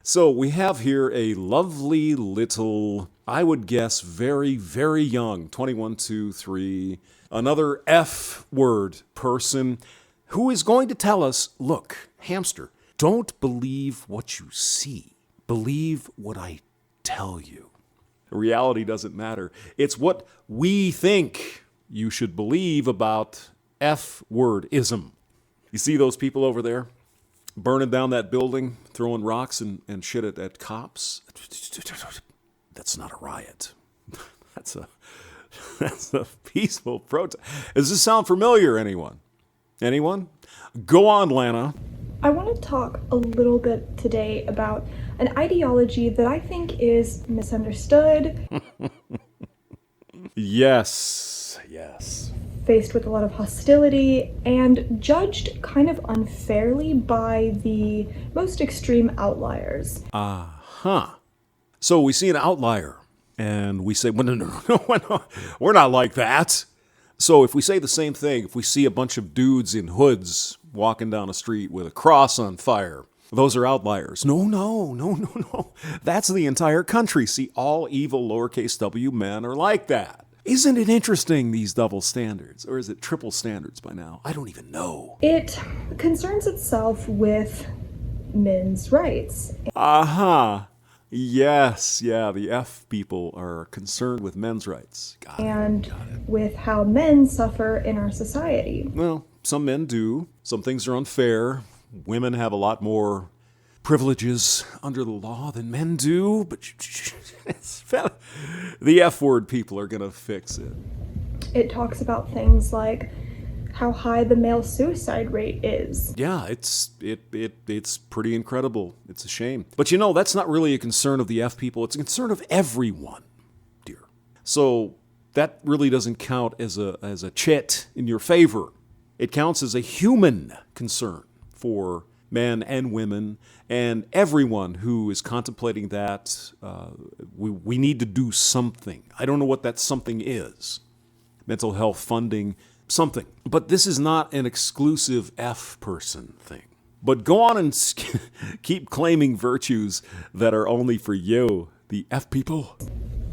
So we have here a lovely little, I would guess, very, very young, 21, 2, 3, another F word person who is going to tell us, look, hamster, don't believe what you see. Believe what I tell you. Reality doesn't matter. It's what we think you should believe about F-word-ism. You see those people over there burning down that building, throwing rocks and shit at cops? That's not a riot. That's a peaceful protest. Does this sound familiar, anyone? Anyone? Go on, Lana. I want to talk a little bit today about an ideology that I think is misunderstood. Yes. Faced with a lot of hostility, and judged kind of unfairly by the most extreme outliers. So we see an outlier, and we say, well, no, we're not like that. So if we say the same thing, if we see a bunch of dudes in hoods walking down a street with a cross on fire, those are outliers. No. That's the entire country. See, all evil lowercase w men are like that. Isn't it interesting, these double standards? Or is it triple standards by now? I don't even know. It concerns itself with men's rights. Yes, the F people are concerned with men's rights. Got it. With how men suffer in our society. Well, some men do. Some things are unfair. Women have a lot more privileges under the law than men do, but the F-word people are going to fix it. It talks about things like how high the male suicide rate is. Yeah, it's pretty incredible. It's a shame. But that's not really a concern of the F people. It's a concern of everyone, dear. So that really doesn't count as a chit in your favor. It counts as a human concern for men and women and everyone who is contemplating that. We need to do something. I don't know what that something is. Mental health funding, something. But this is not an exclusive F person thing. But go on and keep claiming virtues that are only for you, the F people.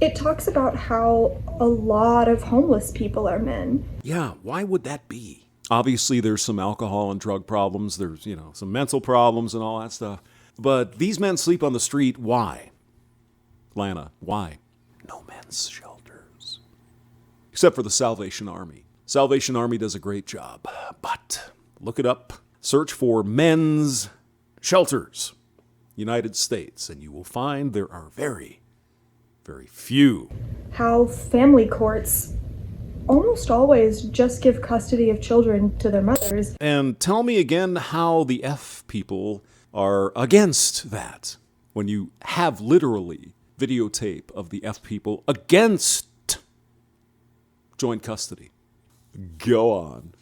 It talks about how a lot of homeless people are men. Yeah, why would that be? Obviously, there's some alcohol and drug problems. There's, some mental problems and all that stuff. But these men sleep on the street. Why? Lana, why? No men's shelters. Except for the Salvation Army. Salvation Army does a great job. But look it up. Search for men's shelters, United States, and you will find there are very, very few. How family courts almost always just give custody of children to their mothers. And tell me again how the F people are against that when you have literally videotape of the F people against joint custody. Go on.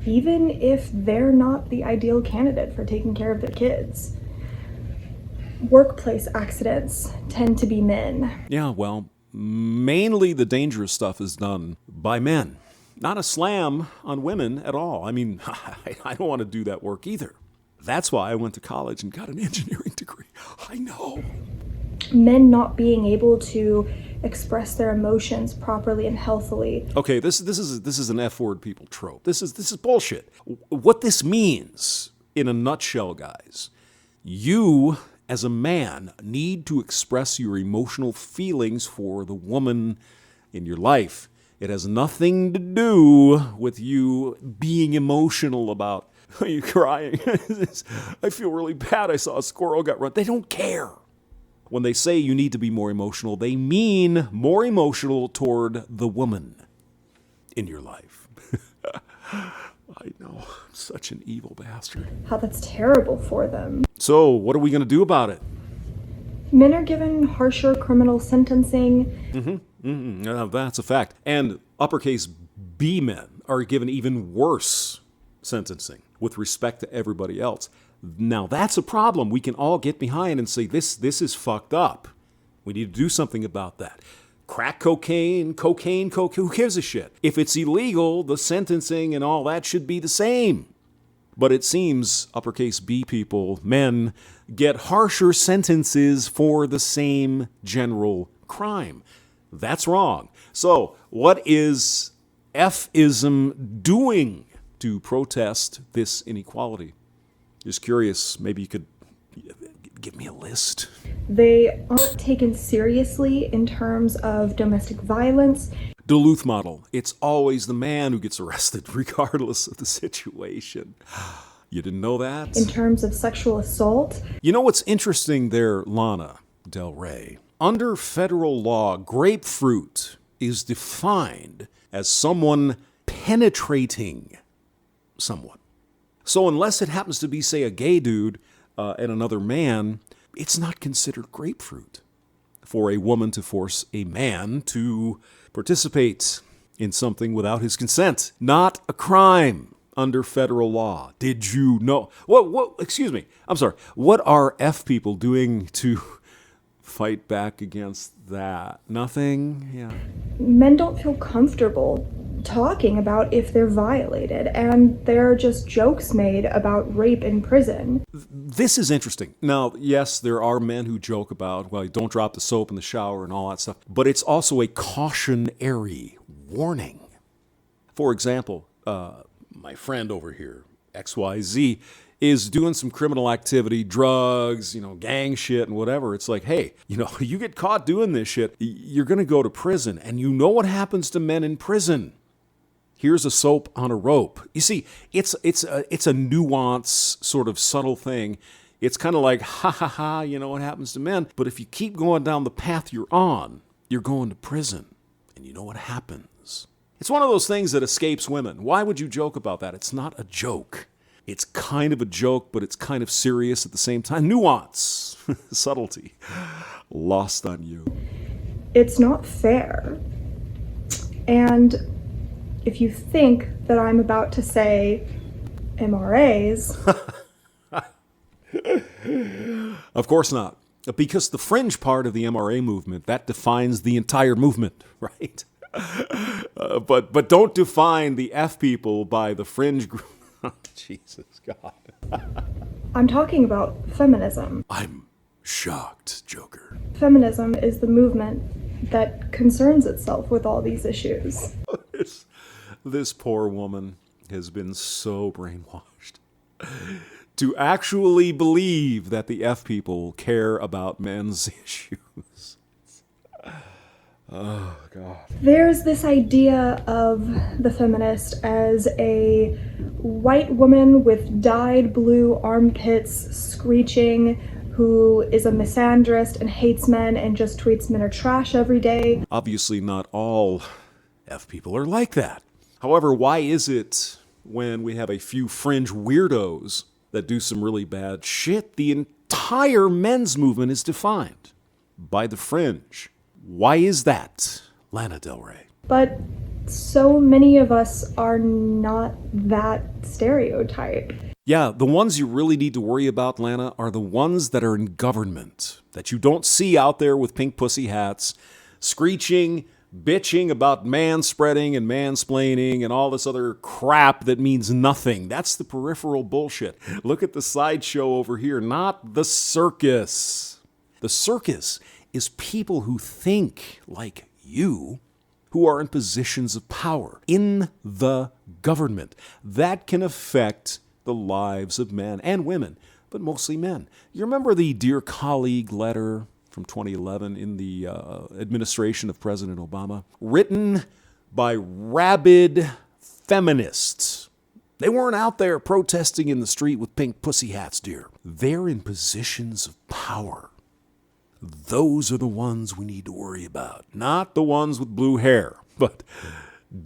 Even if they're not the ideal candidate for taking care of their kids. Workplace accidents tend to be men. Yeah, well, mainly the dangerous stuff is done by men. Not a slam on women at all. I mean, I don't want to do that work either. That's why I went to college and got an engineering degree. I know. Men not being able to express their emotions properly and healthily. Okay, this is an F-word people trope. This is bullshit. What this means, in a nutshell, guys, you as a man need to express your emotional feelings for the woman in your life. It has nothing to do with you being emotional about, are you crying? I feel really bad. I saw a squirrel got run. They don't care. When they say you need to be more emotional, they mean more emotional toward the woman in your life. I know, I'm such an evil bastard. How that's terrible for them. So, what are we going to do about it? Men are given harsher criminal sentencing. That's a fact. And uppercase B men are given even worse sentencing with respect to everybody else. Now, that's a problem we can all get behind and say, this is fucked up. We need to do something about that. Crack cocaine, who gives a shit? If it's illegal, the sentencing and all that should be the same. But it seems uppercase B people, men, get harsher sentences for the same general crime. That's wrong. So, what is F-ism doing to protest this inequality? Just curious, maybe you could give me a list. They aren't taken seriously in terms of domestic violence. Duluth model. It's always the man who gets arrested, regardless of the situation. You didn't know that? In terms of sexual assault. You know what's interesting there, Lana Del Rey? Under federal law, grapefruit is defined as someone penetrating someone. So unless it happens to be, say, a gay dude and another man, it's not considered grapefruit for a woman to force a man to participate in something without his consent. Not a crime under federal law. Did you know? Excuse me. I'm sorry. What are F people doing to fight back against that? Nothing? Yeah. Men don't feel comfortable talking about if they're violated, and there are just jokes made about rape in prison. This is interesting. Now, yes, there are men who joke about, well, don't drop the soap in the shower and all that stuff, but it's also a cautionary warning. For example, my friend over here, XYZ, is doing some criminal activity, drugs, gang shit and whatever. It's like, hey, you get caught doing this shit, you're going to go to prison, and you know what happens to men in prison. Here's a soap on a rope. You see, it's a nuance, sort of subtle thing. It's kind of like, ha ha ha, you know what happens to men. But if you keep going down the path you're on, you're going to prison. And you know what happens. It's one of those things that escapes women. Why would you joke about that? It's not a joke. It's kind of a joke, but it's kind of serious at the same time. Nuance, subtlety, lost on you. It's not fair. And if you think that I'm about to say MRAs... Of course not. Because the fringe part of the MRA movement, that defines the entire movement, right? But don't define the F people by the fringe group. Jesus, God. I'm talking about feminism. I'm shocked, Joker. Feminism is the movement that concerns itself with all these issues. This poor woman has been so brainwashed to actually believe that the F people care about men's issues. Oh, God. There's this idea of the feminist as a white woman with dyed blue armpits screeching, who is a misandrist and hates men and just tweets men are trash every day. Obviously, not all F people are like that. However, why is it when we have a few fringe weirdos that do some really bad shit, the entire men's movement is defined by the fringe? Why is that, Lana Del Rey? But so many of us are not that stereotype. Yeah, the ones you really need to worry about, Lana, are the ones that are in government, that you don't see out there with pink pussy hats, screeching, bitching about manspreading and mansplaining and all this other crap that means nothing. That's the peripheral bullshit. Look at the sideshow over here, not the circus. The circus is people who think like you, who are in positions of power in the government. That can affect the lives of men and women, but mostly men. You remember the Dear Colleague letter from 2011 in the administration of President Obama, written by rabid feminists. They weren't out there protesting in the street with pink pussy hats, dear. They're in positions of power. Those are the ones we need to worry about, not the ones with blue hair. But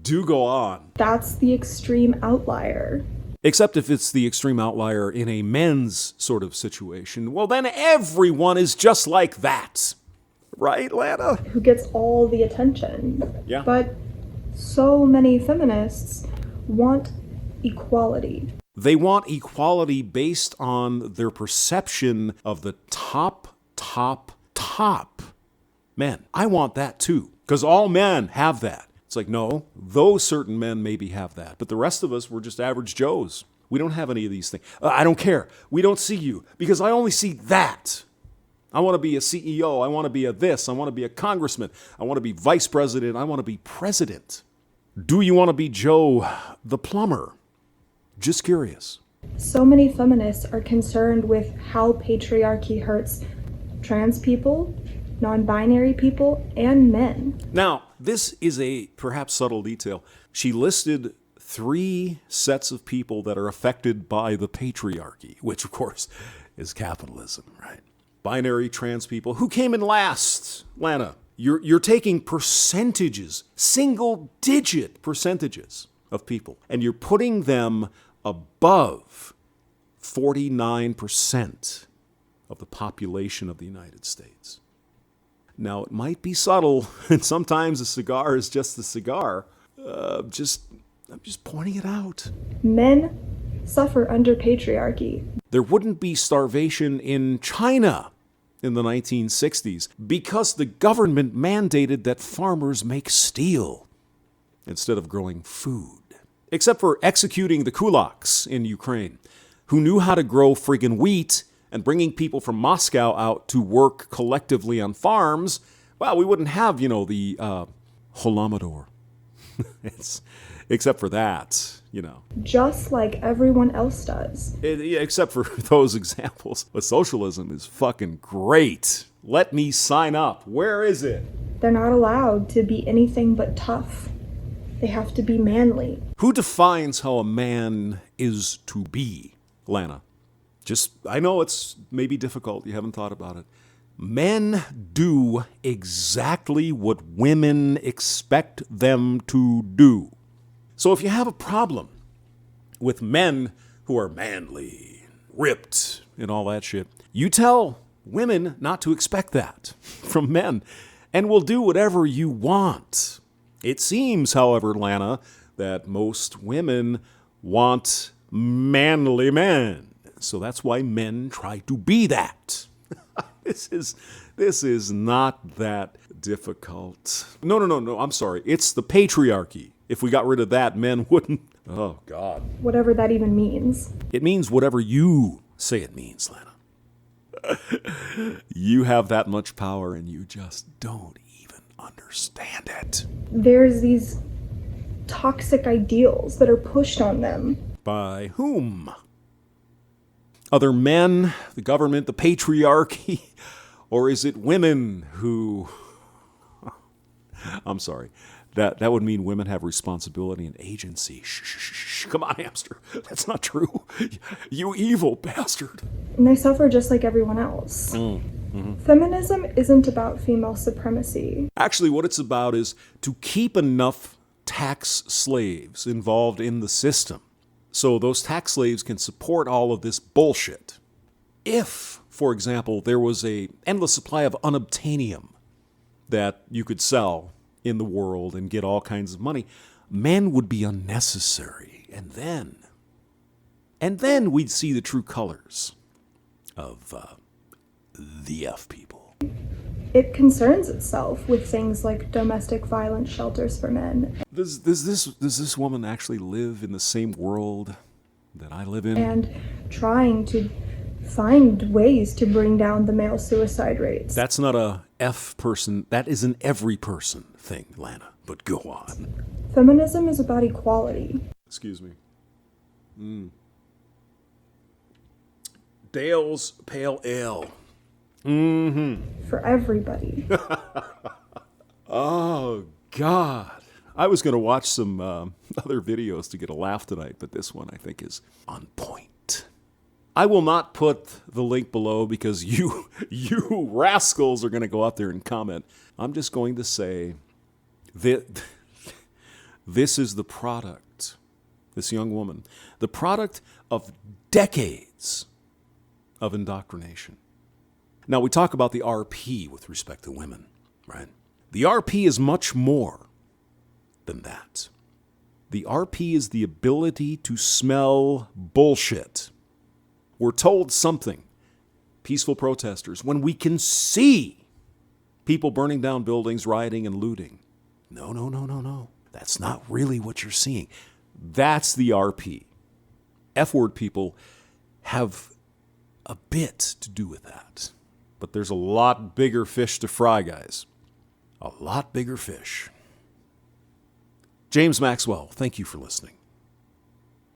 do go on. That's the extreme outlier. Except if it's the extreme outlier in a men's sort of situation, well, then everyone is just like that. Right, Lana? Who gets all the attention. Yeah. But so many feminists want equality. They want equality based on their perception of the top men. I want that too, because all men have that. It's like, no, those certain men maybe have that, but the rest of us, we're just average Joes. We don't have any of these things. I don't care. We don't see you because I only see that. I want to be a CEO. I want to be a this. I want to be a congressman. I want to be vice president. I want to be president. Do you want to be Joe the plumber? Just curious. So many feminists are concerned with how patriarchy hurts trans people, non-binary people, and men. Now, this is a perhaps subtle detail. She listed 3 sets of people that are affected by the patriarchy, which of course is capitalism, right? Binary trans people. Who came in last, Lana? You're taking percentages, single-digit percentages of people, and you're putting them above 49% of the population of the United States. Now, it might be subtle, and sometimes a cigar is just a cigar. I'm just pointing it out. Men suffer under patriarchy. There wouldn't be starvation in China in the 1960s because the government mandated that farmers make steel instead of growing food. Except for executing the kulaks in Ukraine, who knew how to grow friggin' wheat and bringing people from Moscow out to work collectively on farms. Well, we wouldn't have, the Holodomor. Except for that, Just like everyone else does. Except for those examples. But socialism is fucking great. Let me sign up. Where is it? They're not allowed to be anything but tough. They have to be manly. Who defines how a man is to be, Lana? I know it's maybe difficult. You haven't thought about it. Men do exactly what women expect them to do. So if you have a problem with men who are manly, ripped, and all that shit, you tell women not to expect that from men, and will do whatever you want. It seems, however, Lana, that most women want manly men. So that's why men try to be that. This is not that difficult. No, I'm sorry. It's the patriarchy. If we got rid of that, men wouldn't. Oh, God. Whatever that even means. It means whatever you say it means, Lana. You have that much power and you just don't even understand it. There's these toxic ideals that are pushed on them. By whom? Other men, the government, the patriarchy, or is it women who... I'm sorry. That would mean women have responsibility and agency. Shh. Come on, hamster. That's not true. You evil bastard. And they suffer just like everyone else. Feminism isn't about female supremacy. Actually, what it's about is to keep enough tax slaves involved in the system so those tax slaves can support all of this bullshit. If, for example, there was an endless supply of unobtainium that you could sell in the world and get all kinds of money, men would be unnecessary. And then we'd see the true colors of the F people. It concerns itself with things like domestic violence shelters for men. Does this woman actually live in the same world that I live in? And trying to find ways to bring down the male suicide rates. That's not a F person. That is an every person thing, Lana. But go on. Feminism is about equality. Excuse me. Dale's Pale Ale. For everybody. Oh, God. I was going to watch some other videos to get a laugh tonight, but this one I think is on point. I will not put the link below because you rascals are going to go out there and comment. I'm just going to say that this is the product, this young woman, the product of decades of indoctrination. Now, we talk about the RP with respect to women, right? The RP is much more than that. The RP is the ability to smell bullshit. We're told something, peaceful protesters, when we can see people burning down buildings, rioting, and looting. No. That's not really what you're seeing. That's the RP. F-word people have a bit to do with that. But there's a lot bigger fish to fry, guys. A lot bigger fish. James Maxwell, thank you for listening.